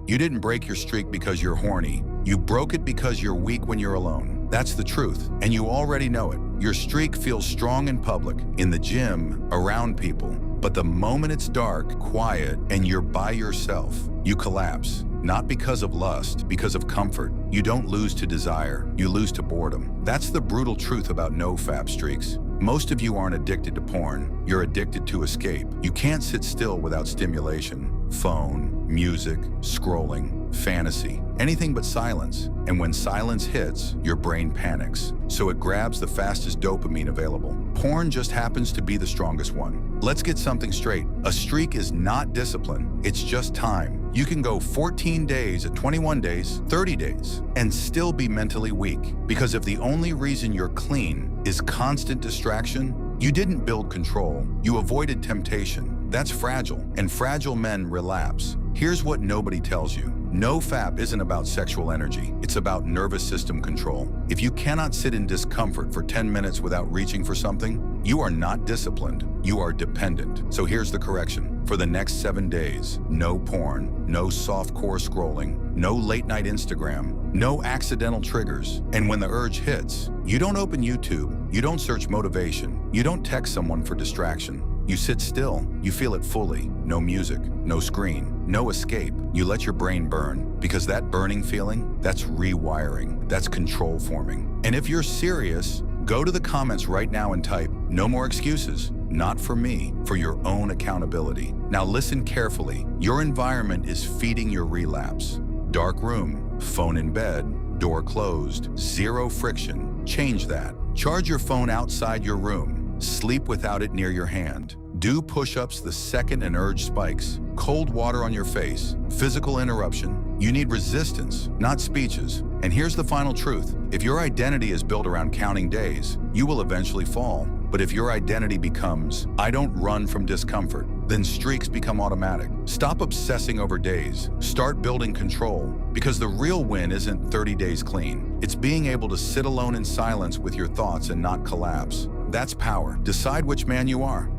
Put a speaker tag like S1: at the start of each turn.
S1: You didn't break your streak because you're horny. You broke it because you're weak when you're alone. That's the truth, and you already know it. Your streak feels strong in public, in the gym, around people. But the moment it's dark, quiet, and you're by yourself, you collapse. Not because of lust, because of comfort. You don't lose to desire, you lose to boredom. That's the brutal truth about NoFap streaks. Most of you aren't addicted to porn, you're addicted to escape. You can't sit still without stimulation. Phone, music, scrolling, fantasy, anything but silence. And when silence hits, your brain panics. So it grabs the fastest dopamine available. Porn just happens to be the strongest one. Let's get something straight. A streak is not discipline, it's just time. You can go 14 days, 21 days, 30 days, and still be mentally weak. Because if the only reason you're clean is constant distraction, you didn't build control, you avoided temptation. That's fragile, and fragile men relapse. Here's what nobody tells you. NoFap isn't about sexual energy, it's about nervous system control. If you cannot sit in discomfort for 10 minutes without reaching for something, you are not disciplined, you are dependent. So here's the correction. For the next 7 days, no porn, no softcore scrolling, no late night Instagram, no accidental triggers. And when the urge hits, you don't open YouTube, you don't search motivation, you don't text someone for distraction. You sit still, you feel it fully. No music, no screen, no escape. You let your brain burn, because that burning feeling, that's rewiring, that's control forming. And if you're serious, go to the comments right now and type, "No more excuses, not for me," for your own accountability. Now listen carefully. Your environment is feeding your relapse. Dark room, phone in bed, door closed, zero friction. Change that. Charge your phone outside your room. Sleep without it near your hand. Do push-ups the second an urge spikes. Cold water on your face. Physical interruption. You need resistance, not speeches. And here's the final truth. If your identity is built around counting days, you will eventually fall. But if your identity becomes, "I don't run from discomfort," then streaks become automatic. Stop obsessing over days. Start building control. Because the real win isn't 30 days clean. It's being able to sit alone in silence with your thoughts and not collapse. That's power. Decide which man you are.